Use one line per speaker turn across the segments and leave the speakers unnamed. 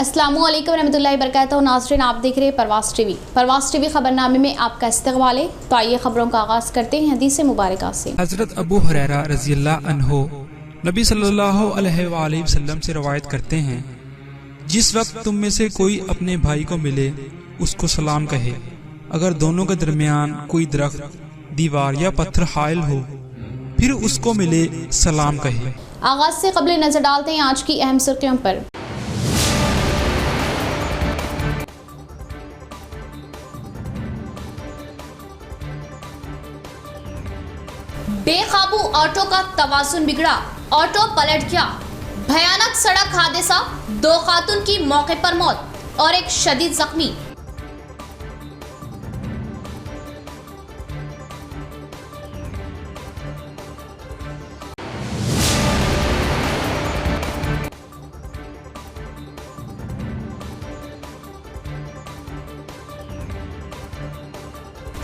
अस्सलामुअलैकुम रहमतुल्लाहि वबरकातुहू। नाज़रीन, आप देख रहे हैं परवास टीवी खबरनामे में आपका इस्तक़बाल है। तो आइए खबरों का आगाज़ करते हैं हदीस मुबारक से।
हज़रत अबू हुरैरा रज़ियल्लाहु अन्हु नबी सल्लल्लाहु अलैहि वसल्लम से रवायत करते हैं, जिस वक्त तुम में से कोई अपने भाई को मिले उसको सलाम कहे। अगर दोनों के दरमियान कोई दरख्त, दीवार या पत्थर हाइल हो फिर उसको मिले सलाम कहे।
आगाज़ से कबल नजर डालते हैं आज की अहम सुर्खियों पर। बेकाबू ऑटो का तवाज़ुन बिगड़ा, ऑटो पलट गया। भयानक सड़क हादसा, 2 खातून की मौके पर मौत और एक शदीद जख्मी।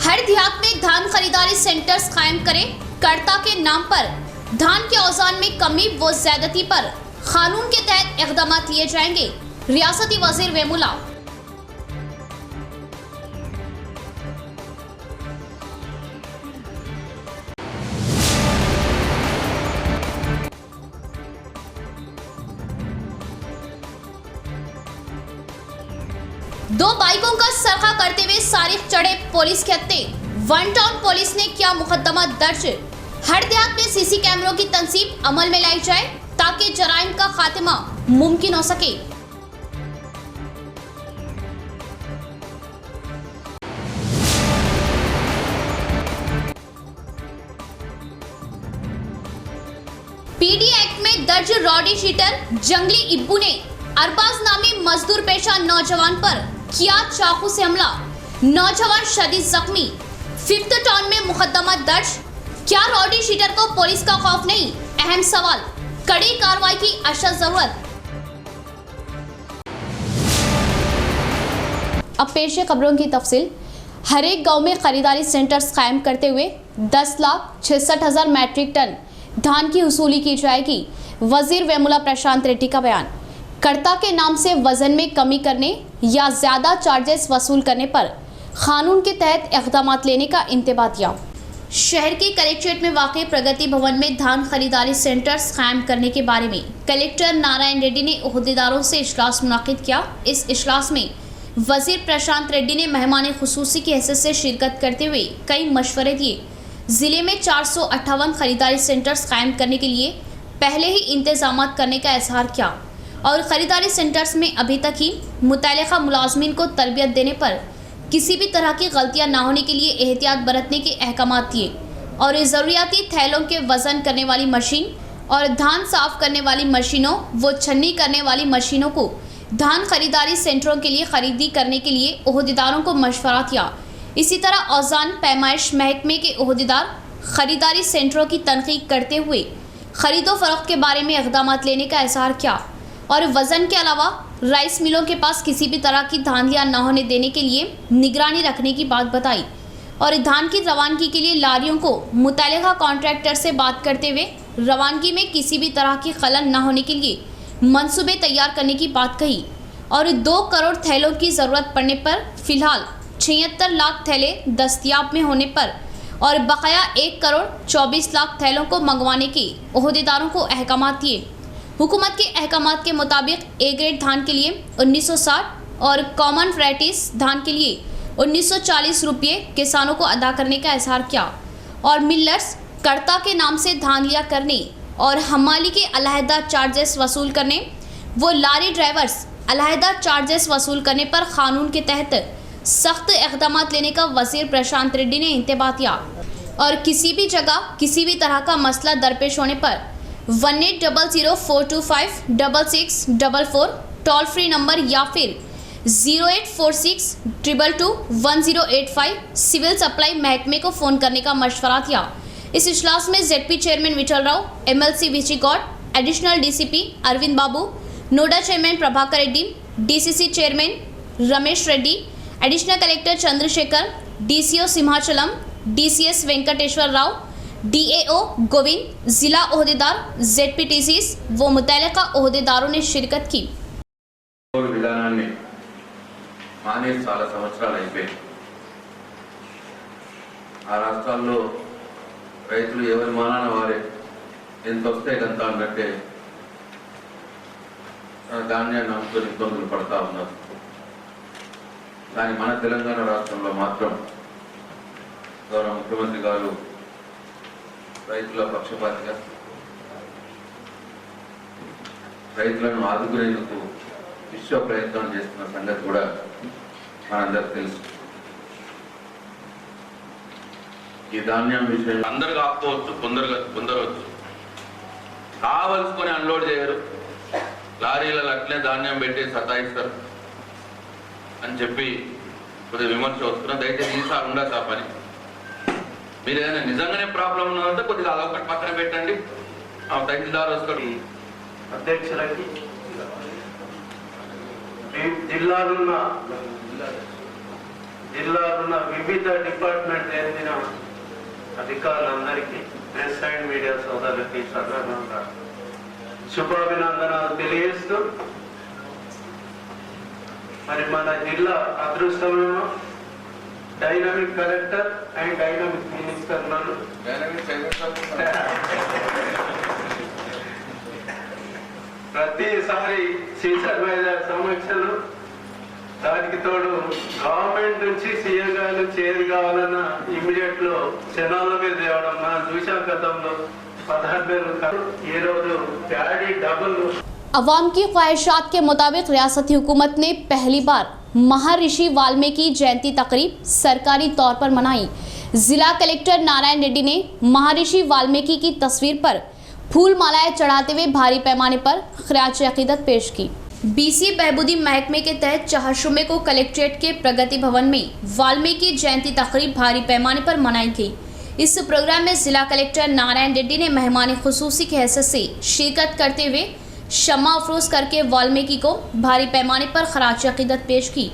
हर देहात में धान खरीदारी सेंटर्स कायम करें। कर्ता के नाम पर धान के औज़ान में कमी व ज़्यादती पर कानून के तहत इक़दाम लिए जाएंगे। रियासती वज़ीर वेमुला। दो बाइकों का सरखा करते हुए सारिफ चढ़े पुलिस के हत्थे। वन टाउन पुलिस ने किया मुकदमा दर्ज। हर देहात में सीसी कैमरों की तंसीब अमल में लाई जाए ताकि जराइम का खात्मा मुमकिन हो सके। पीडी एक्ट में दर्ज रॉडी शीटर जंगली इब्बू ने अरबाज नामी मजदूर पेशा नौजवान पर किया चाकू से हमला। नौजवान शदीद जख्मी। 5th टाउन में मुकदमा दर्ज। क्या रॉडी शीटर को पुलिस का खौफ नहीं? अहम सवाल। कड़ी कार्रवाई की अशद जरूरत। अब पेश है खबरों की तफसील। हर एक गांव में खरीदारी सेंटर्स कायम करते हुए 10,66,000 मैट्रिक टन धान की वसूली की जाएगी। वजीर वेमुला प्रशांत रेड्डी का बयान। कर्ता के नाम से वजन में कमी करने या ज्यादा चार्जेस वसूल करने पर कानून के तहत इक़दाम लेने का इंतबाह दिया। शहर के कलेक्ट्रेट में वाक़ प्रगति भवन में धान खरीदारी सेंटर्स कायम करने के बारे में कलेक्टर नारायण रेड्डी ने ओहदेदारों से इजलास मुनाकिद किया। इस इजलास में वजीर प्रशांत रेड्डी ने मेहमान खुसूसी की हैसियत से शिरकत करते हुए कई मशवरे दिए। ज़िले में 458 खरीदारी सेंटर्स कायम करने के लिए पहले ही इंतजाम करने का इजहार किया और ख़रीदारी सेंटर्स में अभी तक ही मुतल्लिक़ा मुलाज़मीन को तरबियत देने पर किसी भी तरह की गलतियां ना होने के लिए एहतियात बरतने के अहकाम दिए और ज़रूरियाती थैलों के वज़न करने वाली मशीन और धान साफ़ करने वाली मशीनों व छन्नी करने वाली मशीनों को धान खरीदारी सेंटरों के लिए ख़रीदी करने के लिए ओहदेदारों को मशवरा दिया। इसी तरह औज़ान पैमाइश महकमे के ओहदेदार ख़रीदारी सेंटरों की तनक़ीद करते हुए ख़रीदो फ़रोख्त के बारे में इक़दाम लेने का इज़हार किया और वज़न के अलावा राइस मिलों के पास किसी भी तरह की धांधलियां न होने देने के लिए निगरानी रखने की बात बताई और धान की रवानगी के लिए लारियों को मुतल्लिक़ा कॉन्ट्रैक्टर से बात करते हुए रवानगी में किसी भी तरह की खलल न होने के लिए मंसूबे तैयार करने की बात कही और 2 करोड़ थैलों की ज़रूरत पड़ने पर फ़िलहाल 76 लाख थैले दस्तयाब में होने पर और बकाया 1 करोड़ 24 लाख थैलों को मंगवाने के ओहदेदारों को अहकाम दिए। हुकूमत के अहकामात के मुताबिक ए ग्रेड धान के लिए 1960 और कॉमन वैराइटीज धान के लिए 1940 रुपये किसानों को अदा करने का इजहार किया और मिलर्स कर्ता के नाम से धान लिया करने और हमाली के अलहदा चार्जेस वसूल करने वो लारी ड्राइवर्स अलहदा चार्जेस वसूल करने पर कानून के तहत सख्त इक़दाम लेने का वज़ीर प्रशांत रेड्डी ने इंतबाह दिया और किसी भी जगह किसी भी तरह का मसला दरपेश होने पर 1800-425-6644 टोल फ्री नंबर या फिर 0846-222-1085 सिविल सप्लाई महकमे को फ़ोन करने का मशवरा दिया। इस इजलास में ZP chairman Vithal Rao, MLC Vichi Goud, additional DCP Arvind Babu, नोडा chairman Prabhakar Reddy, DCC chairman Ramesh Reddy, additional collector Chandrashekar, DCO Simhachalam, DCS Venkateshwar Rao, DAO Govind, जिला ओहदेदार, ZPTCs व मुतल्लिक़ा ओहदेदारों ने शिरकत की।
విధానాన్ని మానేసి చాలా సంవత్సరాలు అయిపోయాయి. ఆ రాష్ట్రాల్లో రైతులు ఎవరి మానాన వారే ఎంత వస్తే ఎంత అన్నట్టే ధాన్యాన్ని అమ్ముకొని ఇబ్బందులు పడతా ఉన్నారు. కానీ మన తెలంగాణ రాష్ట్రంలో మాత్రం గౌరవ ముఖ్యమంత్రి గారు రైతుల పక్షపాతిగా రైతులను ఆదుకునేందుకు విశ్వ ప్రయత్నం చేస్తున్న సంగతి కూడా మనందరికి తెలుసు. ఈ ధాన్యం విషయం అందరు కాకపోవచ్చు, కొందరవచ్చు. కావలసుకొని అన్లోడ్ చేయరు, లారీలలో అట్లే ధాన్యం పెట్టి సతాయిస్తారు అని చెప్పి కొద్దిగా విమర్శ వస్తున్నా. దయచేసి ఈసారి ఉండదు ఆ పని. మీరు ఏదైనా నిజంగానే ప్రాబ్లం ఉన్నదంటే కొద్దిగా అదొకటి పక్కన పెట్టండి. ఆ తహసీల్దార్ వస్తాడు.
అధ్యక్షులకి, జిల్లాలున్న వివిధ డిపార్ట్మెంట్ చెందిన అధికారులందరికీ, ప్రెస్ అండ్ మీడియా సోదరులకి సాధారణంగా శుభాభినందనాలు తెలియజేస్తూ, మరి మన జిల్లా అదృష్టమేమో డైనమిక్ కలెక్టర్ అండ్ డైనమిక్ మినిస్టర్లను ప్రతిసారి సీసర్ వైజాగ్ సమీక్షలు, దానికి తోడు గవర్నమెంట్ నుంచి సీఎం గారి నుంచి ఏది కావాలన్నా ఇమ్మీడియట్ లో జనాల మీద తేవడం మనం చూసాం. గతంలో 16 ఈ రోజు ప్యాడీ డబుల్.
अवाम की ख्वाहिशात के मुताबिक रियासती हुकूमत ने पहली बार महर्षि वाल्मीकि जयंती तकरीब सरकारी तौर पर मनाई। जिला कलेक्टर नारायण रेड्डी ने महर्षि वाल्मीकि की तस्वीर पर फूल मालाएं चढ़ाते हुए भारी पैमाने पर खिराज अकीदत पेश की। बीसी बहबूदी महकमे के तहत 4 जुम्मे को कलेक्ट्रेट के प्रगति भवन में वाल्मीकि जयंती तकरीब भारी पैमाने पर मनाई गई। इस प्रोग्राम में जिला कलेक्टर नारायण रेड्डी ने मेहमान खुसूसी की हैसियत से शिरकत करते हुए शम्मा अफरोज करके वाल्मीकि को भारी पैमाने पर खराज अकीदत पेश की।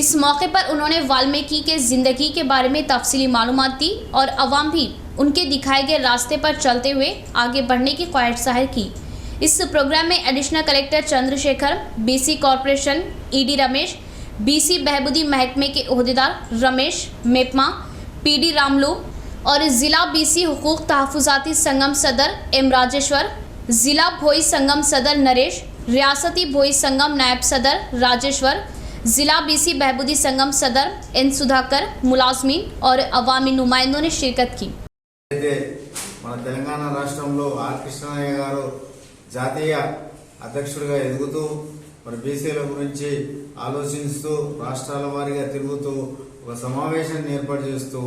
इस मौके पर उन्होंने वाल्मीकि के ज़िंदगी के बारे में तफसीली मालूमात दी और अवाम भी उनके दिखाए गए रास्ते पर चलते हुए आगे बढ़ने की ख्वाहिश जाहिर की। इस प्रोग्राम में additional collector Chandrashekar, BC corporation ED Ramesh, BC बहबूदी महकमे के ओहदेदार रमेश मेपमा, पीडी रामलू और ज़िला बीसी हुकूक तहफ़्फ़ुज़ाती संगम सदर एम राजेश्वर, ज़िला भोई संगम सदर नरेश, रियासती भोई संगम नायब सदर राजेश्वर, ज़िला बीसी बहबूदी संगम सदर एन सुधाकर, मुलाजमीन और अवामी नुमाइंदों ने शिरकत की।
మన తెలంగాణ రాష్ట్రంలో ఆర్ కృష్ణయ్య గారు జాతీయ అధ్యక్షుడిగా ఎదుగుతూ మరి బీసీల గురించి ఆలోచిస్తూ రాష్ట్రాల వారీగా తిరుగుతూ ఒక సమావేశాన్ని ఏర్పాటు చేస్తూ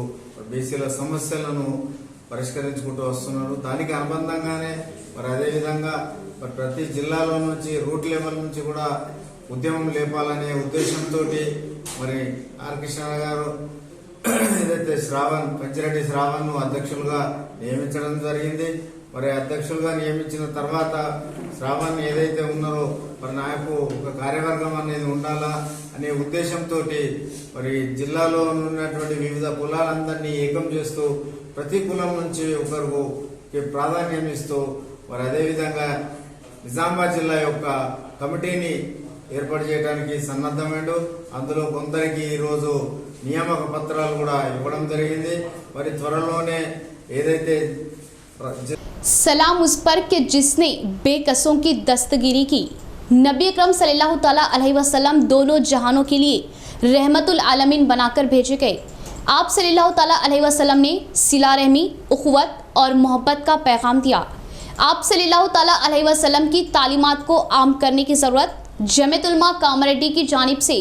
బీసీల సమస్యలను పరిష్కరించుకుంటూ వస్తున్నారు. దానికి అనుబంధంగానే మరి అదేవిధంగా మరి ప్రతి జిల్లాలో నుంచి రూట్ లెవెల్ నుంచి కూడా ఉద్యమం లేపాలనే ఉద్దేశంతో మరి ఆర్ కృష్ణ గారు ఏదైతే పంచిరెడ్డి శ్రావణ్ అధ్యక్షులుగా నియమించడం జరిగింది. మరి అధ్యక్షులుగా నియమించిన తర్వాత శ్రావణ్ ఏదైతే ఉన్నారో మరి నాకు ఒక కార్యవర్గం అనేది ఉండాలా అనే ఉద్దేశంతో మరి జిల్లాలో ఉన్నటువంటి వివిధ కులాలందరినీ ఏకం చేస్తూ ప్రతి కులం నుంచి ఒకరికి ప్రాధాన్యం ఇస్తూ మరి అదేవిధంగా నిజామాబాద్ జిల్లా యొక్క కమిటీని ఏర్పాటు చేయడానికి సన్నద్ధమైండు. అందులో కొందరికి ఈరోజు నియామక పత్రాలు కూడా ఇవ్వడం జరిగింది. మరి త్వరలోనే ఏదైతే
सलाम उस पर कि जिसने बेकसों की दस्तगिरी की। नबी अकरम सल्लल्लाहु ताला अलैहि वसल्लम दोनों जहानों के लिए रहमतुल आलमीन बनाकर भेजे गए। आप सल्लल्लाहु ताला अलैहि वसल्लम ने सिला रहमी, उखवत और मोहब्बत का पैगाम दिया। आप सल्लल्लाहु ताला अलैहि वसल्लम की तालीमात को आम करने की ज़रूरत। जमीयत उलमा कामरेड्डी की जानिब से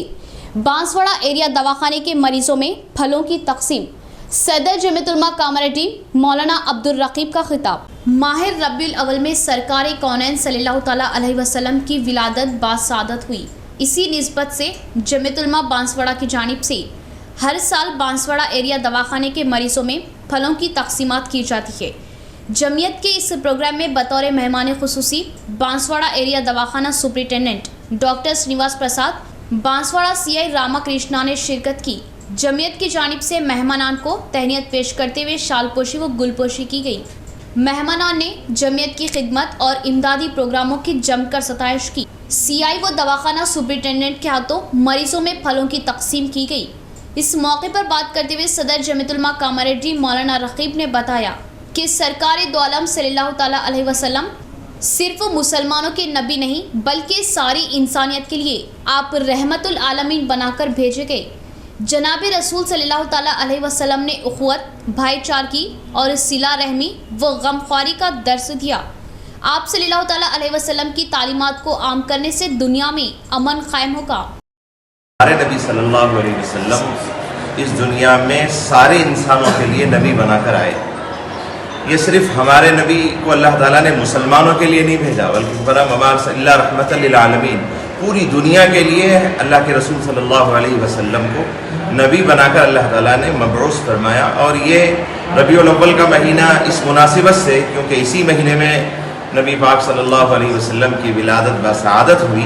बांसवाड़ा एरिया दवाखाने के मरीजों में फलों की तकसीम। सदर जमीयत उलमा कामरेड्डी मौलाना अब्दुल रकीब का खिताब। माहिर रबीउल अव्वल में सरकार कौनैन सल्लल्लाहु ताला अलैहि वसल्लम की विलादत बासादत हुई। इसी निस्बत से जमीयत उलमा बांसवाड़ा की जानिब से हर साल बांसवाड़ा एरिया दवाखाने के मरीजों में फलों की तकसीमात की जाती है। जमीयत के इस प्रोग्राम में बतौर मेहमान खुसूसी बांसवाड़ा एरिया दवाखाना सुपरिटेंडेंट डॉक्टर श्रीनिवास प्रसाद, बांसवाड़ा सीआई रामाकृष्णा ने शिरकत की। जमीयत की जानिब से मेहमानान को तहनीत पेश करते हुए शालपोशी व गुलपोशी की गई। मेहमानान ने जमीयत की खिदमत और इमदादी प्रोग्रामों की जमकर सताइश की। सीआई व दवाखाना सुपरिटेंडेंट के हाथों मरीजों में फलों की तकसीम की गई। इस मौके पर बात करते हुए सदर जमीयतुल उलमा कामारेड्डी मौलाना रकीब ने बताया कि सरकार दो आलम सल्लल्लाहु ताला अलैहि वसल्लम सिर्फ मुसलमानों के नबी नहीं बल्कि सारी इंसानियत के लिए आप रहमतुल आलमीन बनाकर भेजे गए। जनाब रसूल सल्लल्लाहु ताला अलैहि वसल्लम ने उखुवत, भाईचारगी और सिला रहमी व गमख्वारी का दर्स दिया। आप सल्लल्लाहु ताला अलैहि वसल्लम की तालीमात को आम करने से दुनिया में अमन कायम होगा।
हमारे नबी सल्लल्लाहु अलैहि वसल्लम इस दुनिया में सारे इंसानों के लिए नबी बनाकर आए। ये सिर्फ हमारे नबी को अल्लाह ताला ने मुसलमानों के लिए नहीं भेजा बल्कि बरा ममा इल्ला रहमतल लिल आलमीन, पूरी दुनिया के लिए अल्लाह के रसूल सल्लल्लाहु अलैहि वसल्लम को नबी बनाकर अल्लाह ताला ने मबरूस फरमाया। और ये रबीउल अव्वल का महीना इस मुनासिबत से, क्योंकि इसी महीने में नबी पाक सल्लल्लाहु अलैहि वसल्लम की विलादत बासआदत हुई,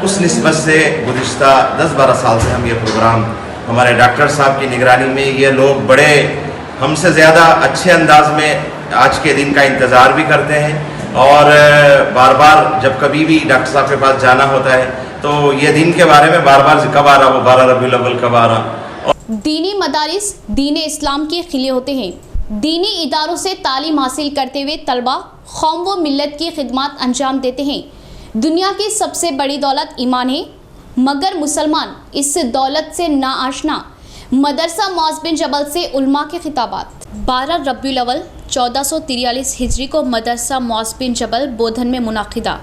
उस निस्बत से गुज़िश्ता 10-12 साल से हम ये प्रोग्राम हमारे डॉक्टर साहब की निगरानी में, ये लोग बड़े हमसे ज़्यादा अच्छे अंदाज में आज के दिन का इंतज़ार भी करते हैं। और बार बार जब कभी भी डॉक्टर साहब के पास जाना होता है तो ये दिन के बारे में बार बार कब आ रहा, वो 12 रबीउल अव्वल कब आ रहा।
दीनी मदारिस दीन इस्लाम के खिले होते हैं। दीनी इदारों से तालीम हासिल करते हुए तलबा कौम व मिल्लत की खिदमत अंजाम देते हैं। दुनिया की सबसे बड़ी दौलत ईमान है, मगर मुसलमान इस दौलत से ना आशना। मदरसा मौज़ बिन जबल से उल्मा के खिताबात। 12 रबीउल अव्वल 1443 हिजरी को मदरसा मौज़ बिन जबल बोधन में मुनाकिदा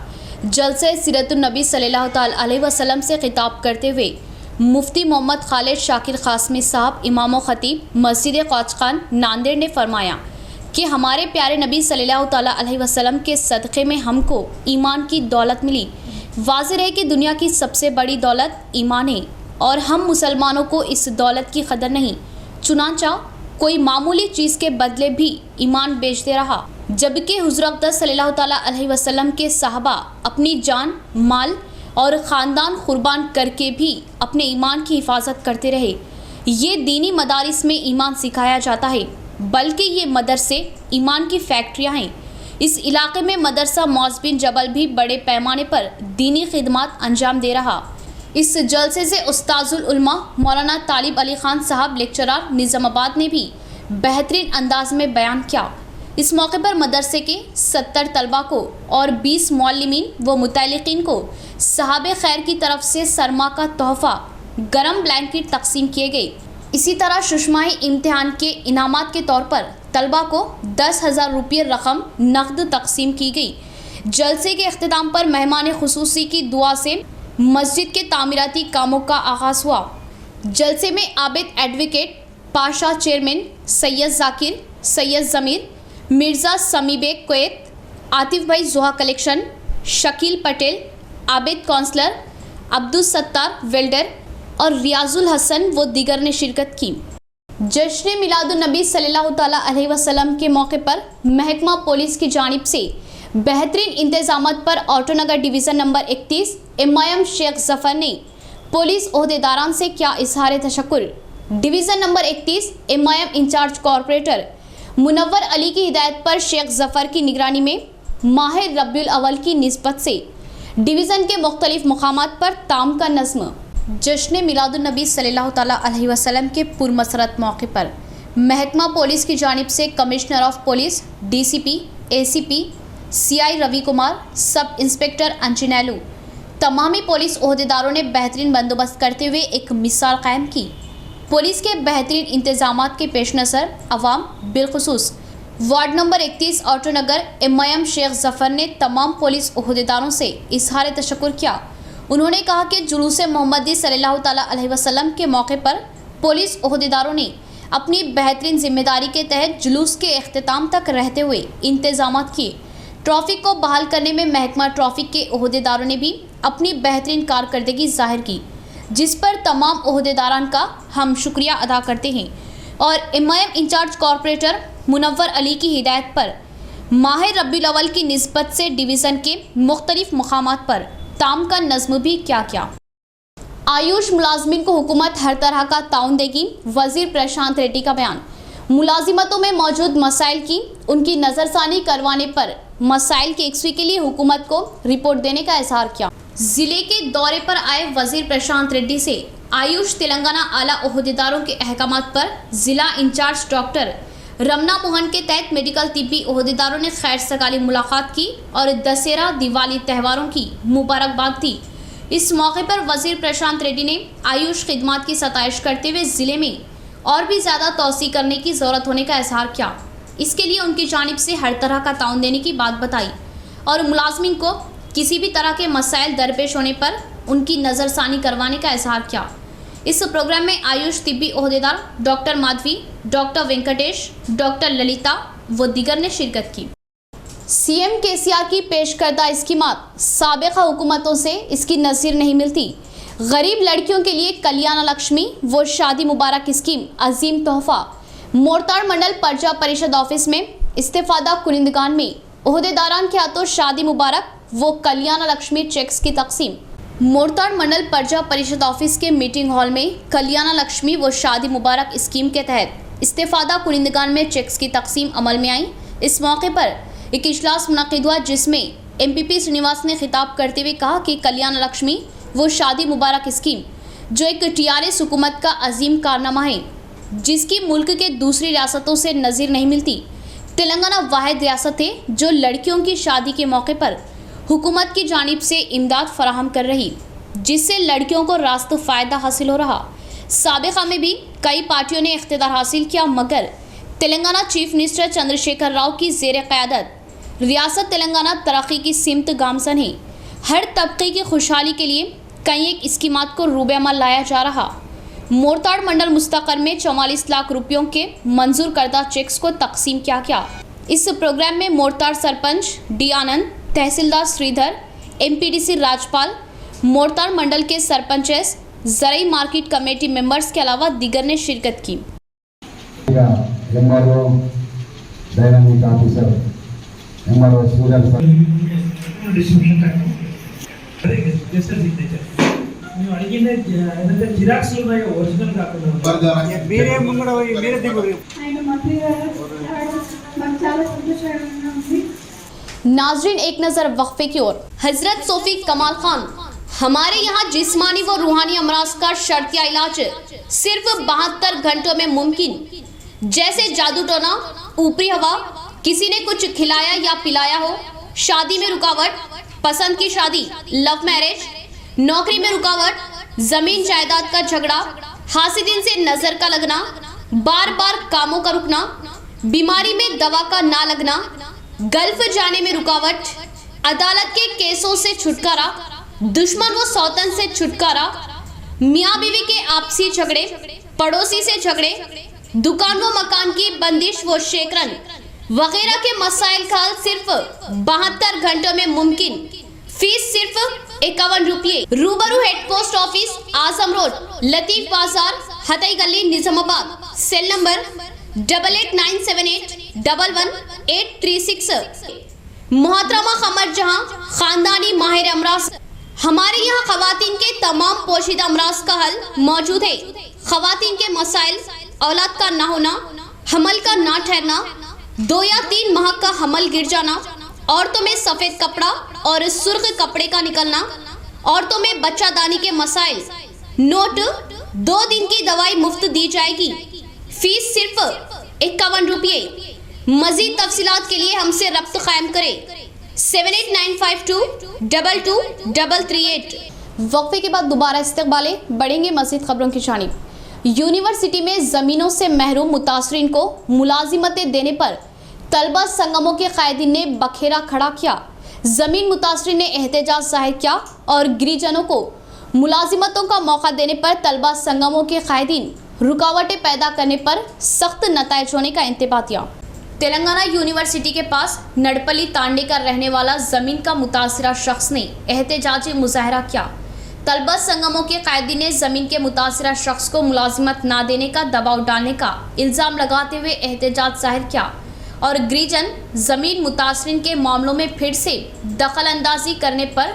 जलसे सीरतुन नबी सल्लल्लाहु ताला अलैहि वसल्लम से खिताब करते हुए मुफ्ती मोहम्मद खालिद शाकिर कासमी साहब इमाम खतीब मस्जिद क़ौच खान नांदेड़ ने फरमाया कि हमारे प्यारे नबी सल्लल्लाहु ताला अलैहि वसल्लम के सदक़े में हमको ईमान की दौलत मिली। वाज़िह है कि दुनिया की सबसे बड़ी दौलत ईमान है और हम मुसलमानों को इस दौलत की कदर नहीं, चुनांचा कोई मामूली चीज़ के बदले भी ईमान बेचते रहा, जबकि हुज़ूर अक़दस सल्लल्लाहु ताला अलैहि वसल्लम के सहाबा अपनी जान, माल और ख़ानदान कुर्बान करके भी अपने ईमान की हिफाजत करते रहे। ये दीनी मदारिस में ईमान सिखाया जाता है, बल्कि ये मदरसे ईमान की फैक्ट्रियाँ हैं। इस इलाके में मदरसा मौज़ बिन जबल भी बड़े पैमाने पर दीनी खिदमत अंजाम दे रहा। इस जलसे से उस्ताजुल उलमा मौलाना तालिब अली खान साहब लेक्चरर निज़ामाबाद ने भी बेहतरीन अंदाज में बयान किया। इस मौके पर मदरसे के 70 तलबा को और 20 मौल्लिमीन व मुतल्लिकीन को सहाबे खैर की तरफ से सरमा का तोहफ़ा गरम ब्लैंकेट तकसीम किए गए। इसी तरह शुशमाही इम्तिहान के इनामात के तौर पर तलबा को 10,000 रुपये रकम नकद तकसीम की गई। जलसे के अख्तिताम पर मेहमान खुसूसी की दुआ से मस्जिद के तामीराती कामों का आगाज़ हुआ। जलसे में Abid advocate, Pasha chairman, Syed Zakir, Syed Zameer, Mirza Samibeg Kuwait, Atif भाई Zoha collection, Shakeel Patel, Abid councillor, Abdul Sattar welder और रियाजुल हसन व दीगर ने शिरकत की। जश्न मिलादुन नबी सल्लल्लाहु ताला अलैहि वसल्लम के मौके पर महकमा पुलिस की जानिब से बेहतरीन इंतजामात पर Autonagar division number 31 MIM Shaikh Zafar ने पुलिस ओहदेदारान से क्या इजहार तशक्कुर। Division number 31 MIM in charge corporator Munawwar Ali की हिदायत पर शेख जफ़र की निगरानी में माह रबीउल अव्वल की निस्बत से डिवीज़न के मुख्तलिफ मुकामात पर ताम का नज़्म जश्न मिलादुन नबी सल्लल्लाहु ताला अलैहि वसल्लम के पुरमसरत मौके पर महकमा पुलिस की जानिब से commissioner of police, DCP, ACP, CI Ravi Kumar, sub inspector Anjaneyulu, तमामी police ओहदेदारों ने बेहतरीन बंदोबस्त करते हुए एक मिसाल कायम की। पुलिस के बेहतरीन इंतजामात के पेश नज़र अवाम बिलखुसूस ward number 31 Autonagar MIM Shaikh Zafar ने तमाम पुलिस ओहदेदारों से इजहार तशक्कुर किया। उन्होंने कहा कि जुलूस मोहम्मदी सल्लल्लाहु ताला अलैहि वसल्लम के मौके पर पुलिस ओहदेदारों ने अपनी बेहतरीन जिम्मेदारी के तहत जुलूस के अख्तिताम तक रहते हुए इंतजामात किए। ट्रैफिक को बहाल करने में महकमा ट्रैफिक के ओहदेदारों ने भी अपनी बेहतरीन कारकर्दगी जाहिर की, जिस पर तमाम ओहदेदारान का हम शुक्रिया अदा करते हैं और MIM in charge corporator Munawwar Ali की हिदायत पर माह रबीउल अव्वल की निस्बत से डिवीज़न के मुख्तलिफ मकामात पर ताम का नज़्म भी क्या किया। आयुष मुलाजमिन को हुकूमत हर तरह का ताउन देगी, वजीर प्रशांत रेड्डी का बयान। मुलाजिमतों में मौजूद मसाइल की उनकी नज़रसानी करवाने पर मसाइल की यकसुई के लिए हुकूमत को रिपोर्ट देने का इजहार किया। जिले के दौरे पर आए वजीर प्रशांत रेड्डी से आयुष तेलंगाना आला ओहदेदारों के अहकामात पर जिला इंचार्ज डॉक्टर रमना मोहन के तहत मेडिकल तिब्बी ओहदेदारों ने खैर सगाली मुलाकात की और दशहरा दिवाली त्योहारों की मुबारकबाद दी। इस मौके पर वजीर प्रशांत रेड्डी ने आयुष खिदमात की सताइश करते हुए जिले में और भी ज़्यादा तोसी करने की ज़रूरत होने का इजहार किया। इसके लिए उनकी जानिब से हर तरह का ताउन देने की बात बताई और मुलाजमीन को किसी भी तरह के मसाइल दरपेश होने पर उनकी नज़रसानी करवाने का इजहार किया। इस प्रोग्राम में आयुष तिब्बी ओहदेदार doctor Madhavi, doctor Venkatesh, doctor Lalitha व दीगर ने शिरकत की। सीएम केसीआर की पेश करदा स्कीमात साबिका हुकूमतों से इसकी नज़ीर नहीं मिलती। गरीब लड़कियों के लिए कल्याण लक्ष्मी व शादी मुबारक स्कीम अजीम तोहफा। मोरताड़ मंडल प्रजा परिषद ऑफिस में इस्तेफादा कुनिंदगान में ओहदेदारान के हाथों शादी मुबारक व कल्याण लक्ष्मी चेक्स की तकसीम। मोरताड़ मंडल प्रजा परिषद ऑफिस के मीटिंग हॉल में कल्याण लक्ष्मी व शादी मुबारक स्कीम के तहत इस्तेफादा कुनिंदगान में चेक्स की तकसीम अमल में आई। इस मौके पर एक इजलास मुनक़िद हुआ जिसमें एमपीपी श्रीनिवास ने खिताब करते हुए कहा कि कल्याण लक्ष्मी वो शादी मुबारक स्कीम जो एक टीआरएस हुकूमत का अजीम कारनामा है जिसकी मुल्क के दूसरी रियासतों से नज़ीर नहीं मिलती। तेलंगाना वाहिद रियासत है जो लड़कियों की शादी के मौके पर हुकूमत की जानिब से इमदाद फराहम कर रही, जिससे लड़कियों को रास्त फ़ायदा हासिल हो रहा। साबिक़ा में भी कई पार्टियों ने इख्तिदार हासिल किया, मगर तेलंगाना चीफ मिनिस्टर चंद्रशेखर राव की ज़ेर क़यादत रियासत तेलंगाना तरक्की की सिमत गामसन है। हर तबके की खुशहाली के लिए कई एक स्कीमात को रूबे अमल लाया जा रहा। मोरताड़ मंडल मुस्तक़र में 44 लाख रुपयों के मंजूर करदा चेक्स को तकसीम किया गया। इस प्रोग्राम में मोरताड़ सरपंच डी आनंद, तहसीलदार श्रीधर, एमपीडीसी राजपाल, मोरताड़ मंडल के सरपंचेस, ज़राई मार्केट कमेटी मेंबर्स के अलावा दीगर ने शिरकत की। नाजरीन, एक नज़र वक्फे की ओर। हजरत सोफी कमाल खान, हमारे यहाँ जिस्मानी व रूहानी अमराज का शर्तिया इलाज सिर्फ 72 घंटों में मुमकिन। जैसे जादू टोना, ऊपरी हवा, किसी ने कुछ खिलाया या पिलाया हो, शादी में रुकावट, पसंद की शादी, लव मैरिज, नौकरी में रुकावट, जमीन जायदाद का झगड़ा, हासिदिन से नजर का लगना, बार बार कामों का रुकना, बीमारी में दवा का ना लगना, गल्फ जाने में रुकावट, अदालत के केसों से छुटकारा, दुश्मन व सौतन से छुटकारा, मियाँ बीवी के आपसी झगड़े, पड़ोसी से झगड़े, दुकान व मकान की बंदिश व शेकरन वगैरह के मसाइल का हल सिर्फ 72 घंटों में मुमकिन। फीस सिर्फ 51 रुपये। रूबरू हेड पोस्ट ऑफिस, आजम रोड, लतीफ बाजार, हतई गली, निजामाबाद। Cell number 8897811836। मोहतरमा कमर जहां, खानदानी माहिर अमराज। हमारे यहाँ खवातीन के तमाम पोशीदा अमराज का हल मौजूद है। खवातीन के मसाइल, औलाद का ना होना, हमल का ना ठहरना, 2 या 3 माह का हमल गिर जाना, औरतों में सफ़ेद कपड़ा और सुर्ख कपड़े का निकलना, औरतों में बच्चादानी के मसाइल। नोट, 2 दिन की दवाई मुफ्त दी जाएगी। फीस सिर्फ 51 रुपये। मजीद तफसीलात के लिए हमसे रब्त कायम करें 7895222338। वक्फे के बाद दोबारा इस्तकबाले बढ़ेंगे मज़ीद खबरों की जानिब। यूनिवर्सिटी में ज़मीनों से महरूम मुतासरीन को मुलाजिमतें देने पर तलबा संगमों के कायदीन ने बखेरा खड़ा किया। ज़मीन मुतासरीन ने एहतजाज जाहिर किया और गिरिजनों को मुलाजिमतों का मौका देने पर तलबा संगमों के कायदीन रुकावटें पैदा करने पर सख्त नताइज होने का इंतबाह किया। तेलंगाना यूनिवर्सिटी के पास नड़पली तांडे का रहने वाला ज़मीन का मुतासरा शख्स ने एहतजाजी मुजाहरा किया। तलबा संगमों के कायदी ने ज़मीन के मुतासरा शख्स को मुलाजिमत ना देने का दबाव डालने का इल्ज़ाम लगाते हुए एहतजाज जाहिर किया और गिरिजन ज़मीन मुतासरीन के मामलों में फिर से दखल अंदाजी करने पर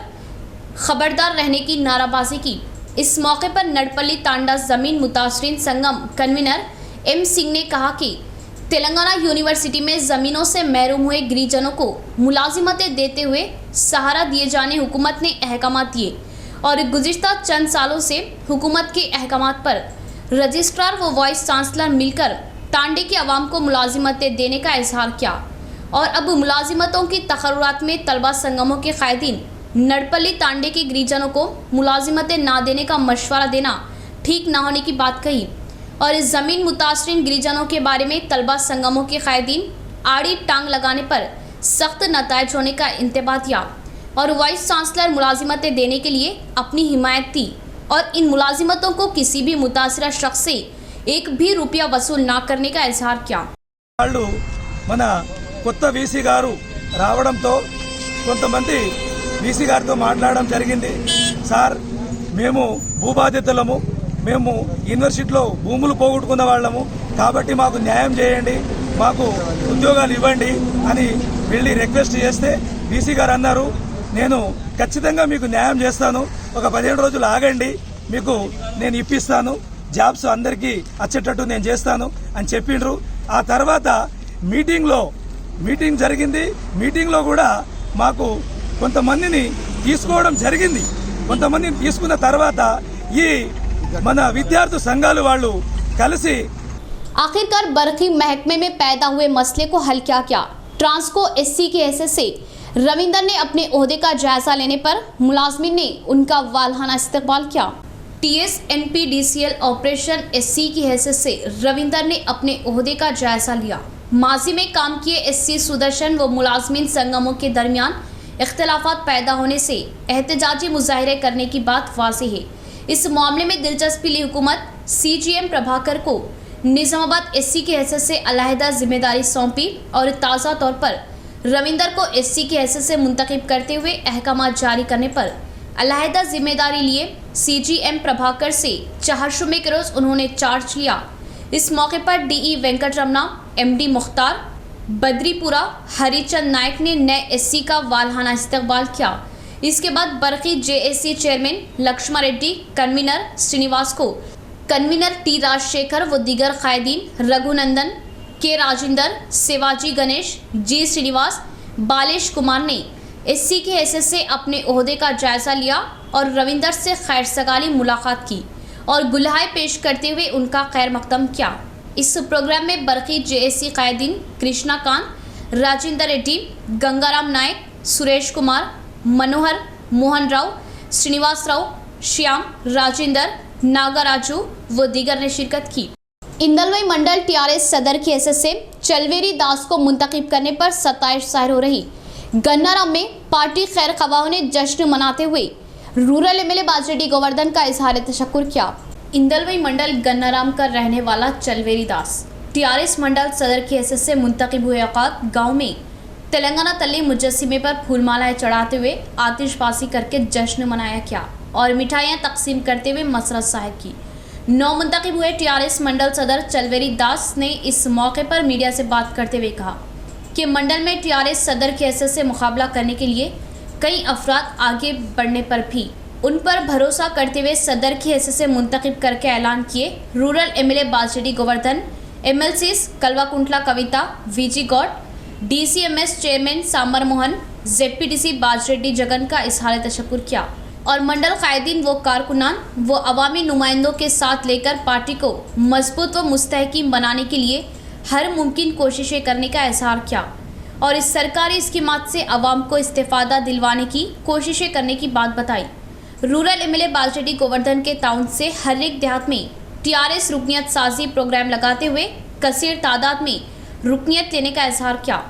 खबरदार रहने की नाराबाजी की। इस मौके पर नड़पली तांडा ज़मीन मुतासरीन संगम कन्वीनर एम सिंह ने कहा कि तेलंगाना यूनिवर्सिटी में ज़मीनों से महरूम हुए गिरिजनों को मुलाजिमतें देते हुए सहारा दिए जाने हुकूमत ने अहकाम दिए और गुज़िश्ता चंद सालों से हुकूमत के अहकाम पर रजिस्ट्रार व वाइस चांसलर मिलकर तांडे की आवाम को मुलाजिमतें देने का इजहार किया और अब मुलाजिमतों की तकर्रुरात में तलबा संगमों के कायदीन नड़पल्ली तांडे के गिरिजनों को मुलाजिमतें ना देने का मशवरा देना ठीक ना होने की बात कही और इस ज़मीन मुतासरीन गिरिजनों के बारे में तलबा संगमों के कायदीन आड़ी टांग लगाने पर सख्त नतायज होने का इंतबाह दिया और वाइस चांसलर मुलाजिमतें देने के लिए अपनी हिमायत दी और इन मुलाजिमतों को किसी भी मुतासरा शख्स से एक भी रुपया वसूल ना करने का इजहार किया।
వాళ్ళు మన కొత్త వీసీ గారు రావడంతో కొంతమంది వీసీ గారితో మాట్లాడడం జరిగింది. సార్ మేము భూబాధితులము, మేము యూనివర్సిటీలో భూములు పోగొట్టుకున్న వాళ్ళము కాబట్టి మాకు న్యాయం చేయండి, మాకు ఉద్యోగాలు ఇవ్వండి అని వెళ్ళి రిక్వెస్ట్ చేస్తే వీసీ గారు అన్నారు, నేను ఖచ్చితంగా మీకు న్యాయం చేస్తాను, ఒక 15 రోజులు ఆగండి, మీకు నేను ఇప్పిస్తాను, జాబ్స్ అందరికీ వచ్చేటట్టు నేను చేస్తాను అని చెప్పిండ్రు. ఆ తర్వాత మీటింగ్ జరిగింది. మీటింగ్లో కూడా మాకు కొంతమందిని తీసుకోవడం జరిగింది. కొంతమందిని తీసుకున్న తర్వాత ఈ మన విద్యార్థి సంఘాలు వాళ్ళు కలిసి
आखिरकार बरकी महकमे में पैदा हुए मसले को हल क्या किया। ट्रांसको एससी के हैसियत से रविंदर ने अपने ओहदे का जायजा लेने पर मुलाजमिन ने उनका वालहाना इस्तकबाल किया। TSNPDCL ऑपरेशन एससी की हैसियत से रविंदर ने अपने ओहदे का जायजा लिया। माजी में काम किए एससी सुदर्शन व मुलाजमिन संगमों के दरमियान इख्तलाफात पैदा होने से एहतजाजी मुजाहरे करने की बात वाज़ेह है। इस मामले में दिलचस्पी ली हुकूमत CGM प्रभाकर को निजामाबाद एससी की हैसियत से अलहदा जिम्मेदारी सौंपी और ताज़ा तौर पर रविंदर को एससी की हैसियत से मुंतखब करते हुए अहकाम जारी करने पर अलहदा जिम्मेदारी लिए CGM प्रभाकर से चारशुमे के रोज़ उन्होंने चार्ज लिया। इस मौके पर DE वेंकटरमना, MD मुख्तार, बद्रीपुरा, हरिचंद नायक ने नए एससी का वालहाना इस्तकबाल किया। इसके बाद बरकी JSC chairman Laxman Reddy, convener Srinivas को, कन्वीनर T राजशेखर व दीगर कायदीन रघुनंदन, के राजेंद्र, शिवाजी गणेश, G श्रीनिवास, बालेश कुमार ने एससी की हैसियत से अपने ओहदे का जायजा लिया और रविंदर से खैर सगाली मुलाकात की और गुलहाय पेश करते हुए उनका खैर मकदम किया। इस प्रोग्राम में बरकी JSC कायदीन कृष्णा कांत, राजेंद्र रेड्डी, गंगाराम नायक, सुरेश कुमार, मनोहर, मोहन राव, श्रीनिवास राव, श्याम, राजेंद्र, नागराजू व दीगर ने शिरकत की। इंदलवई मंडल TRS सदर की हैसियत से चलवेरी दास को मुंतखब करने पर सताइश जाहिर हो रही। गन्नाराम में पार्टी खैर खवाहों ने जश्न मनाते हुए रूरल MLA बाजरेड्डी गोवर्धन का इजहार तशक्कुर किया। इंदलवई मंडल गन्नाराम का रहने वाला चलवेरी दास TRS मंडल सदर की हैसियत से मुंतखब हुए औकात गाँव में तेलंगाना तल्ली मुजस्सिमे पर फूलमालाएं चढ़ाते हुए आतिशबाजी करके जश्न मनाया किया और मिठाइयां तकसीम करते हुए मसरत साहिब की। नौ मुंतखब हुए TRS मंडल सदर चलवेरी दास ने इस मौके पर मीडिया से बात करते हुए कहा कि मंडल में TRS सदर की हैसियत से मुकाबला करने के लिए कई अफराद आगे बढ़ने पर भी उन पर भरोसा करते हुए सदर की हैसियत से मुंतखब करके ऐलान किए rural MLA Bajireddy Govardhan, MLCs Kalvakuntla Kavitha, VG Goud, DCMS chairman Samar Mohan, ZPDC बाजरेड्डी Jagan का इजहार तशक्कुर किया और मंडल कायदीन व कारकुनान व अवामी नुमाइंदों के साथ लेकर पार्टी को मजबूत व मुस्तहकीम बनाने के लिए हर मुमकिन कोशिशें करने का इजहार किया और इस सरकारी स्कीमात से अवाम को इस्तेफादा दिलवाने की कोशिशें करने की बात बताई। रूरल MLA बाजरेड्डी गोवर्धन के ताउन से हर एक देहात में TRS रुकनियत साजी प्रोग्राम लगाते हुए कसीर तादाद में रुकनियत लेने का इजहार किया।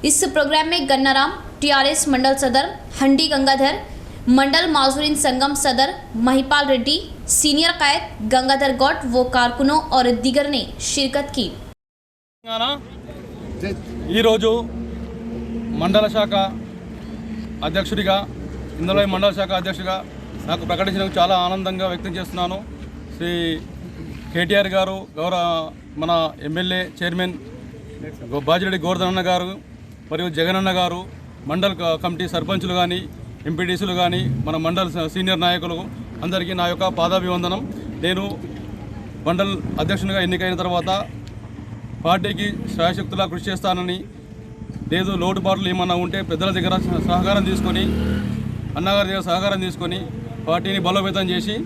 इस प्रोग्राम में गन्नाराम TRS मंडल सदर हंडी गंगाधर, मंडल माजूरीन संगम सदर महिपाल रेड्डी, सीनियर कायद गंगाधर गौड व कारकुनों और दिगर ने शिरकत की।
ఈరోజు మండల శాఖ అధ్యక్షుడిగా ఇందులో మండల శాఖ అధ్యక్షుడిగా నాకు ప్రకటించడానికి చాలా ఆనందంగా వ్యక్తం చేస్తున్నాను. శ్రీ కేటీఆర్ గారు, గౌరవ మన MLA చైర్మన్ బాజిరెడ్డి గోవర్ధన్ అన్న గారు మరియు జగన్ అన్న గారు, మండల్ కమిటీ సర్పంచులు కానీ, ఎంపీటీసీలు కానీ, మన మండల్ సీనియర్ నాయకులు అందరికీ నా యొక్క పాదాభివందనం. నేను మండల్ అధ్యక్షునిగా ఎన్నికైన తర్వాత పార్టీకి శాయశక్తులా కృషి చేస్తానని, లేదు లోటుపాట్లు ఏమన్నా ఉంటే పెద్దల దగ్గర సహకారం తీసుకొని, అన్నగారి దగ్గర సహకారం తీసుకొని పార్టీని బలోపేతం చేసి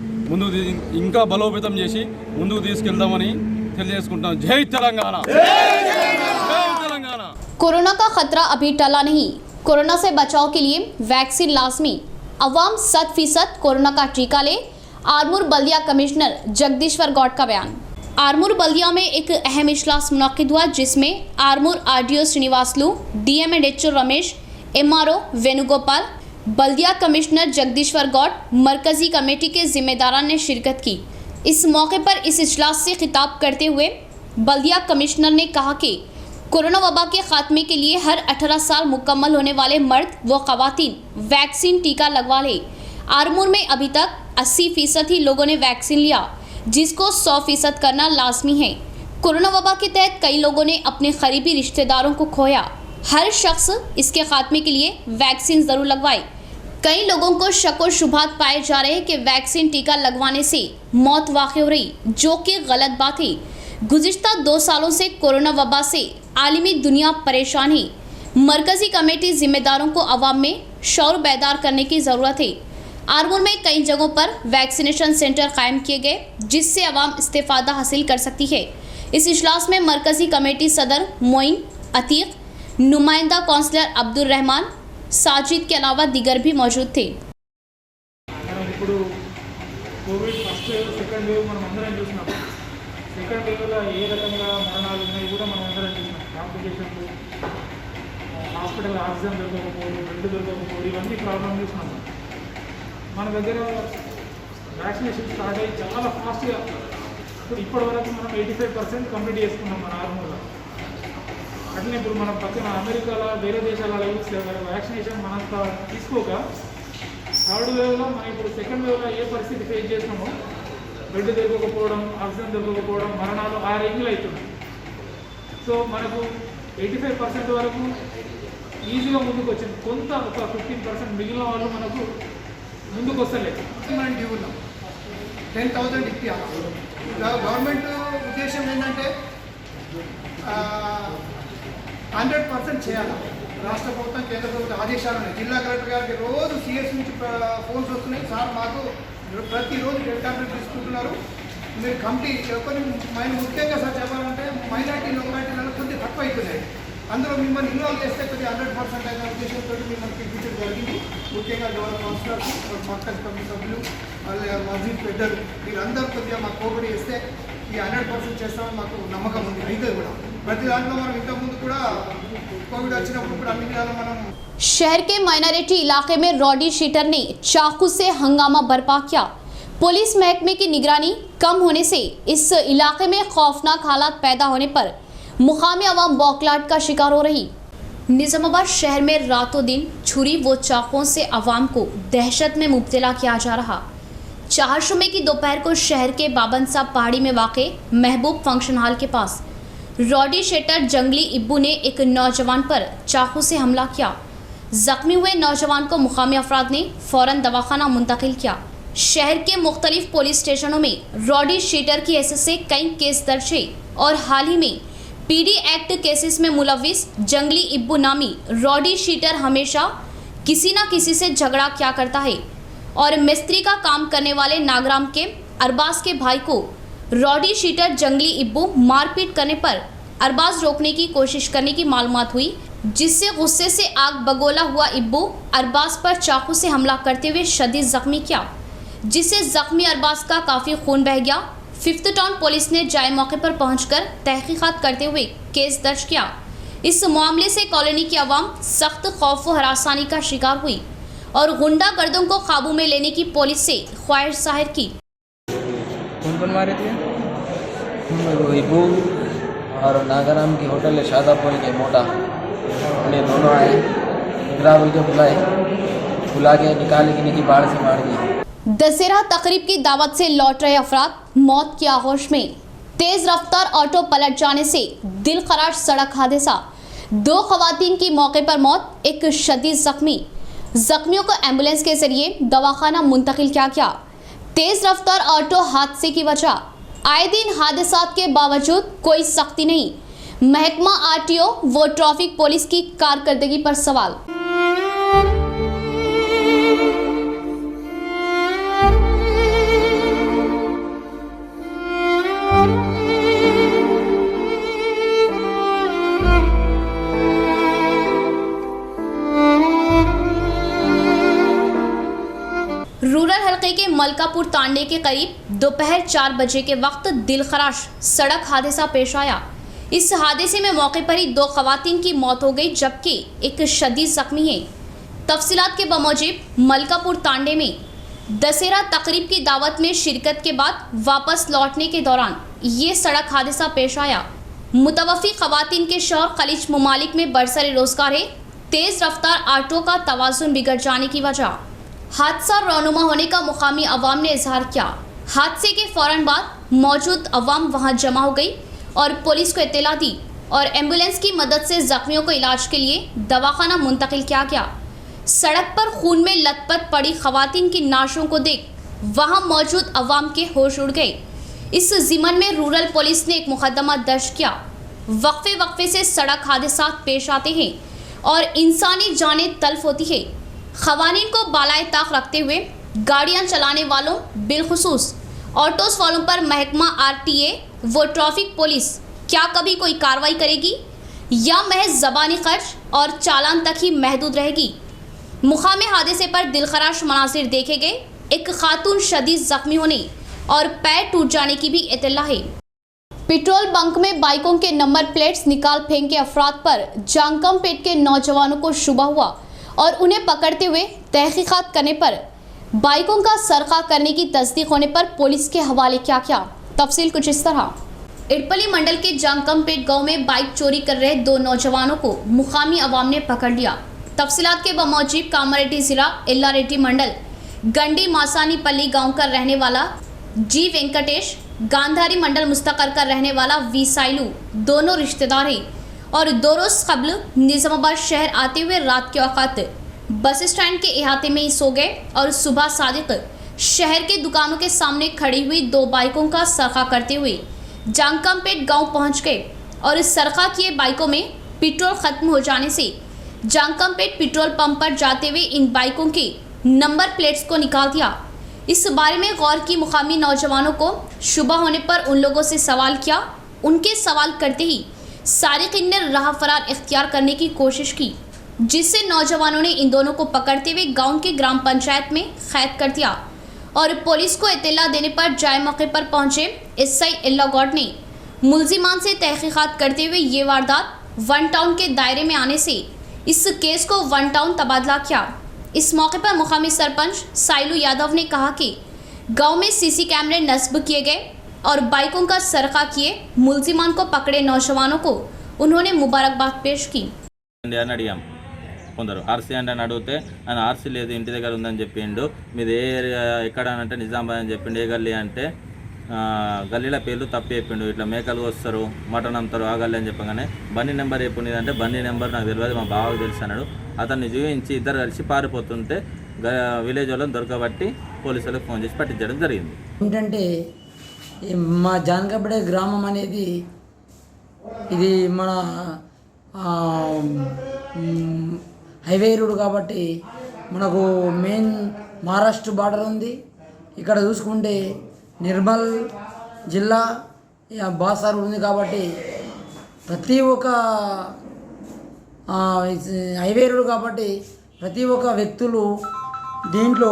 ఇంకా బలోపేతం చేసి ముందుకు తీసుకెళ్దామని తెలియజేసుకుంటాం. జై తెలంగాణ, జై తెలంగాణ।
कोरोना का खतरा अभी टला नहीं। कोरोना से बचाव के लिए वैक्सीन लाजमी। अवाम 100% कोरोना का टीका ले। आरमूर बल्दिया कमिश्नर जगदीश्वर गौड़ का बयान। आरमूर बल्दिया में एक अहम इजलास मुनक्किद हुआ, जिसमें Armoor RDO Srinivasulu, DM and HO Ramesh, MRO Venugopal, बल्दिया कमिश्नर जगदीश्वर गौड़, मरकजी कमेटी के जिम्मेदारान ने शिरकत की। इस मौके पर इस इजलास से खिताब करते हुए बल्दिया कमिश्नर ने कहा कि कोरोना वबा के खात्मे के लिए हर 18 साल मुकम्मल होने वाले मर्द व खवातीन वैक्सीन टीका लगवा ले। आरमूर में अभी तक 80% ही लोगों ने वैक्सीन लिया, जिसको 100% करना लाजमी है। कोरोना वबा के तहत कई लोगों ने अपने करीबी रिश्तेदारों को खोया। हर शख्स इसके खात्मे के लिए वैक्सीन जरूर लगवाए। कई लोगों को शक और शुबहात पाए जा रहे हैं कि वैक्सीन टीका लगवाने से मौत वाक़ हो रही, जो कि गलत बात है। गुज़िश्ता 2 सालों से कोरोना वबा से आलमी दुनिया परेशान है। मरकजी कमेटी जिम्मेदारों को अवाम में शौर बेदार करने की ज़रूरत है। आरमूर में कई जगहों पर वैक्सीनेशन सेंटर कायम किए गए, जिससे अवाम इस्तेफादा हासिल कर सकती है। इस इजलास में मरकजी कमेटी सदर मोइन अतीक, नुमाइंदा कौंसलर अब्दुल रहमान, साजिद के अलावा दीगर भी मौजूद थे।
ఇప్పుడు Covid first wave second wave మనం అందరం చూసినాం. సెకండ్ వేవ్లో ఏ రకంగా మరణాలు ఉన్నాయి కూడా మనం అందరం చూసినాం. కాంప్లికేషన్లు, హాస్పిటల్ ఆక్సిజన్ దొరకకపోవడం, బెడ్ దొరకకపోవడం, ఇవన్నీ ప్రాబ్లం చూసినాం. మన దగ్గర వ్యాక్సినేషన్ స్టార్ట్ అయ్యి చాలా ఫాస్ట్గా ఇప్పటి వరకు మనం 85% కంప్లీట్ చేసుకున్నాం మన ఆర్మూర్లో. అట్లనే ఇప్పుడు మన పక్కన అమెరికాలో వేరే దేశాలలో వ్యాక్సినేషన్ మనంత తీసుకోక థర్డ్ వేవ్లో మనం ఇప్పుడు సెకండ్ వేవ్లో ఏ పరిస్థితి ఫేస్ చేసినామో, బెడ్ దొరకకపోవడం, ఆక్సిజన్ దొరకకపోవడం, మరణాలు ఆ రేంజ్లో అవుతుంది. సో మనకు 85% వరకు ఈజీగా ముందుకు వచ్చింది. కొంత ఒక 15% మిగిలిన వాళ్ళు మనకు ముందుకు వస్తలేదు.
మనం డ్యూ ఉన్నాం. 10,000 ఇప్పియాలి. గవర్నమెంట్ ఉద్దేశం ఏంటంటే 100% చేయాలి. రాష్ట్ర ప్రభుత్వం, కేంద్ర ప్రభుత్వం ఆదేశాలు ఉన్నాయి. జిల్లా కలెక్టర్ గారికి రోజు సిఎస్ నుంచి ఫోన్స్ వస్తున్నాయి. సార్ మాకు ప్రతిరోజు డెడ్ టాబ్లెట్ తీసుకుంటున్నారు, మీరు కమిటీ కొన్ని ముఖ్యంగా సార్ చెప్పాలంటే మైనార్టీ లొకాలిటీలలో కొద్దిగా తక్కువ అవుతున్నాయి. అందులో మిమ్మల్ని ఇన్వాల్వ్ చేస్తే కొద్దిగా 100% అయిన ఉద్దేశంతో మిమ్మల్ని పిలిపించడం జరిగింది. ముఖ్యంగా గవర్నర్ కౌన్సిలర్స్, మర్కజ్ కమిటీ సభ్యులు, మస్జిద్ పెద్దలు, వీళ్ళందరూ కొద్దిగా మాకు కోవిడ్ చేస్తే ఈ 100% చేస్తామని మాకు నమ్మకం ఉంది. అయితే కూడా ప్రతి దాంట్లో మనం ఇంతకుముందు కూడా కోవిడ్ వచ్చినప్పుడు కూడా అన్ని విధాలు మనం।
शहर के माइनॉरिटी इलाके में रॉडी शीटर ने चाकू से हंगामा बर्पा किया। पुलिस महकमे की निगरानी कम होने से इस इलाके में खौफनाक हालात पैदा होने पर मुकामी अवाम बौखलाहट का शिकार हो रही। निजामाबाद शहर में रातों दिन छुरी व चाकुओं से अवाम को दहशत में मुब्तला किया जा रहा। 4 जुमे की दोपहर को शहर के बाबनसा पहाड़ी में वाक़े महबूब फंक्शन हॉल के पास रॉडी शेटर जंगली इब्बू ने एक नौजवान पर चाकू से हमला किया। जख्मी हुए नौजवान को मुकामी अफराद ने फ़ौरन दवाखाना मुंतकिल किया। शहर के मुख्तलिफ पुलिस स्टेशनों में रॉडी शीटर की हैसियत से कई केस दर्ज है और हाल ही में पीडी एक्ट केसेस में मुलविस जंगली इब्बू नामी रॉडी शीटर हमेशा किसी न किसी से झगड़ा किया करता है और मिस्त्री का काम करने वाले नागराम के अरबाज के भाई को रॉडी शीटर जंगली इब्बू मारपीट करने पर अरबाज रोकने की कोशिश करने की मालूमात हुई, जिससे गुस्से से आग बगोला हुआ इब्बू अरबाज पर चाकू से हमला करते हुए शदीद जख्मी किया, जिससे जख्मी अरबाज का काफ़ी खून बह गया। 5th टाउन पुलिस ने जाए मौके पर पहुंचकर तहकीकात करते हुए केस दर्ज किया। इस मामले से कॉलोनी की आवाम सख्त खौफ व हरासानी का शिकार हुई और गुंडागर्दों को काबू में लेने की पुलिस से ख्वाहिश जाहिर की।
कौन मारे थे? इब्बू और नागाराम की होटल है शादापुर के मोटा, उन्हें दोनों आए, इकरा बोल के बुला के निकाले कि नहीं बाढ़ से मार दी।
दशहरा तकरीब की दावत से लौट रहे अफराद मौत की आगोश में। तेज रफ्तार ऑटो पलट जाने से दिल खराश सड़क हादसा, 2 खवातीन की मौके पर मौत, एक शदीद जख्मी। जख्मियों को एम्बुलेंस के जरिए दवाखाना मुंतकिल किया गया। तेज रफ्तार ऑटो हादसे की वजह, आए दिन हादसात के बावजूद कोई सख्ती नहीं। महकमा आरटीओ व ट्रैफिक पुलिस की कारकर्दगी पर सवाल। रूरल हलके के मलकापुर तांडे के करीब दोपहर 4 बजे के वक्त दिलखराश सड़क हादसा पेश आया। इस हादसे में मौके पर ही 2 खवातीन की मौत हो गई जबकि एक शदीद जख्मी है। तफसीलात के बमौजिब मलकापुर तांडे में दशहरा तकरीब की दावत में शिरकत के बाद वापस लौटने के दौरान ये सड़क हादसा पेश आया। मुतवफ़ी खवातीन के शौहर खलीज ममालिक में बरसर रोजगार है। तेज रफ्तार ऑटो का तवाज़ुन बिगड़ जाने की वजह हादसा रौनुमा होने का मुकामी अवाम ने इजहार किया। हादसे के फौरन बाद मौजूद अवाम वहां जमा हो गई और पुलिस को इत्तला दी और एम्बुलेंस की मदद से जख्मियों को इलाज के लिए दवाखाना मुंतकिल किया गया। सड़क पर खून में लथपथ पड़ी खवातीन की नाशों को देख वहां मौजूद अवाम के होश उड़ गए। इस ज़िमन में रूरल पुलिस ने एक मुकदमा दर्ज किया। वक्फे वक्फे से सड़क हादसा पेश आते हैं और इंसानी जानें तल्फ होती है। खवानीन को बालाए ताक रखते हुए गाड़ियां चलाने वालों बिलखुसूस ऑटोस वालों पर महकमा आरटीए व ट्रैफिक पुलिस क्या कभी कोई कार्रवाई करेगी या महज ज़बानी खर्च और चालान तक ही महदूद रहेगी। मुकामी हादसे पर दिलखराश मनासिर देखे गए। एक खातून शदीद जख्मी होने और पैर टूट जाने की भी इत्तला है। पेट्रोल बंक में बाइकों के नंबर प्लेट्स निकाल फेंके अफराद पर जांगकमपेट के नौजवानों को शुबा हुआ और उन्हें पकड़ते हुए तहकीकात करने पर बाइकों का सरका करने की तस्दीक होने पर पुलिस के हवाले किया गया। तफसील कुछ इस तरह। इरपली मंडल के जांगकमपेट गांव में बाइक चोरी कर रहे 2 नौजवानों को मुकामी अवाम ने पकड़ लिया। तफसीलात के बमौजिब कामारेड्डी जिला एल्लारेड्डी मंडल गंडी मासानी पल्ली गाँव का रहने वाला जी वेंकटेश, गांधारी मंडल मुस्तकर का रहने वाला वी साइलू दोनों रिश्तेदार हैं और 2 रोज़ कबल निज़ामाबाद शहर आते हुए रात के औकात बस स्टैंड के इहाते में ही सो गए और सुबह सादिक शहर के दुकानों के सामने खड़ी हुई 2 बाइकों का सरका करते हुए जांगकमपेट गांव पहुंच गए और इस सरका किए बाइकों में पेट्रोल ख़त्म हो जाने से जांगकमपेट पेट्रोल पंप पर जाते हुए इन बाइकों के नंबर प्लेट्स को निकाल दिया। इस बारे में गौर की मुकामी नौजवानों को शुबा होने पर उन लोगों से सवाल किया। उनके सवाल करते ही सारिकीन ने राह फरार इख्तियार करने की कोशिश की जिससे नौजवानों ने इन दोनों को पकड़ते हुए गांव के ग्राम पंचायत में कैद कर दिया और पुलिस को इत्तला देने पर जाए मौके पर पहुंचे एसआई इल्लागौड ने मुलजिमान से तहकीकात करते हुए ये वारदात वन टाउन के दायरे में आने से इस केस को वन टाउन तबादला किया। इस मौके पर मुकामी सरपंच साइलू यादव ने कहा कि गाँव में सीसी कैमरे नस्ब किए गए और बाइकों का सरका किए मुलजिमान को पकड़े नौजवानों को उन्होंने मुबारकबाद पेश की।
అడిగాం కొందరు ఆర్సీ అంటే అని అడిగితే ఆయన ఆర్సీ లేదు ఇంటి దగ్గర ఉందని చెప్పిండు। మీది ఏ ఏరియా ఎక్కడ అంటే నిజామాబాద్ అని చెప్పిండు। ఏ గల్లీ అంటే గల్లీల పేర్లు తప్పు చెప్పిండు। ఇట్లా మేకలు వస్తారు మటన్ అమ్ముతారు ఆ గల్లీ అని చెప్పగానే బండి నెంబర్ చెప్పింది అంటే బండి నెంబర్ నాకు తెలియదు మా బావకు తెలుసు అన్నాడు। అతన్ని చూపించి ఇద్దరు కలిసి పారిపోతుంటే విలేజ్ వాళ్ళని దొరకబట్టి పోలీసులకు ఫోన్ చేసి పట్టించడం జరిగింది।
ఏంటంటే మా జాన్కపేట గ్రామం అనేది ఇది మన హైవే రోడ్ కాబట్టి మనకు మెయిన్ మహారాష్ట్ర బార్డర్ ఉంది। ఇక్కడ చూసుకుంటే నిర్మల్ జిల్లా బాసార్ ఉంది కాబట్టి ప్రతి ఒక్క హైవే రోడ్ కాబట్టి ప్రతి ఒక్క వ్యక్తులు దీంట్లో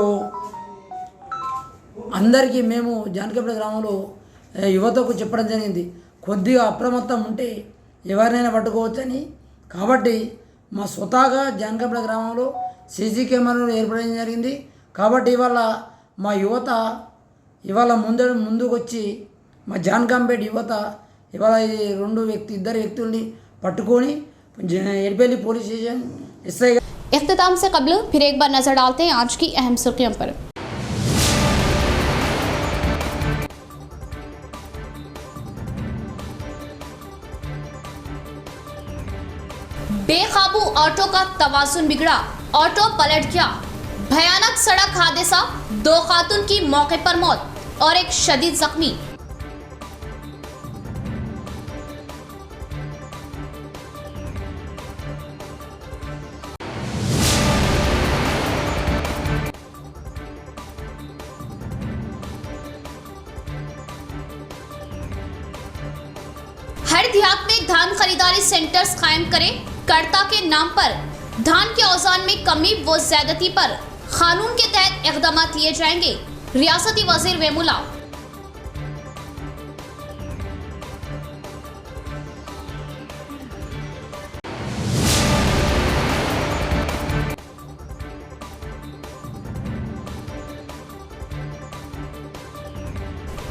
అందరికీ మేము జాన్కపేట గ్రామంలో యువతకు చెప్పడం జరిగింది కొద్దిగా అప్రమత్తం ఉంటే ఎవరినైనా పట్టుకోవచ్చని। కాబట్టి మా స్వతహాగా జాన్కపేట గ్రామంలో సీసీ కెమెరాలు ఏర్పడడం జరిగింది కాబట్టి ఇవాళ మా యువత ఇవాళ ముందుకు వచ్చి మా జాన్కపేట యువత ఇవాళ ఇద్దరు వ్యక్తుల్ని పట్టుకొని ఎర్పల్లి పోలీస్ స్టేషన్ ఎస్ఐ
इख्तिताम से कबल फिर एक बार नजर डालते हैं आज की अहम सुर्खियों पर। बेकाबू ऑटो का तवाज़ुन बिगड़ा, ऑटो पलट गया। भयानक सड़क हादसा, 2 खातून की मौके पर मौत और एक शदीद जख्मी। हर देहात में धान खरीदारी सेंटर्स कायम करें। कर्ता के नाम पर धान के औजान में कमी व ज्यादती पर कानून के तहत इक़दाम लिए जाएंगे। रियासती वजीर वेमुला।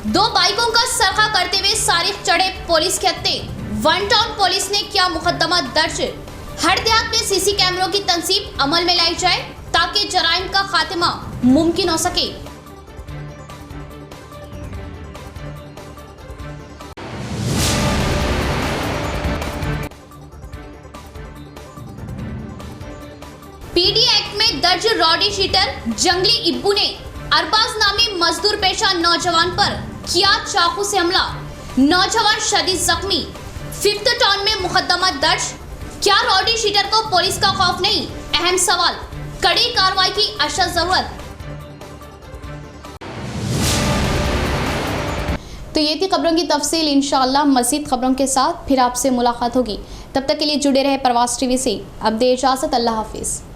दो बाइकों का सरखा करते हुए सारिक चढ़े पुलिस के हत्थे। वन टाउन पुलिस ने किया मुकदमा दर्ज। हर देहात में सीसी कैमरों की तंसीब अमल में लाई जाए ताकि जराइम का खात्मा मुमकिन हो सके। पीडी एक्ट में दर्ज रॉडी शीटर जंगली इब्बू ने अरबाज नामी मजदूर पेशा नौजवान पर किया चाकू से हमला। नौजवान शदीद जख्मी। 5th टाउन में मुकदमा दर्ज। क्या रॉडी शीटर को पुलिस का खौफ नहीं? अहम सवाल। कड़ी कार्रवाई की अशद जरूरत। तो ये थी खबरों की तफसील। इंशाअल्लाह मज़ीद खबरों के साथ फिर आपसे मुलाकात होगी। तब तक के लिए जुड़े रहे प्रवास टीवी से। अब दे इजाज़त। अल्लाह हाफिज़।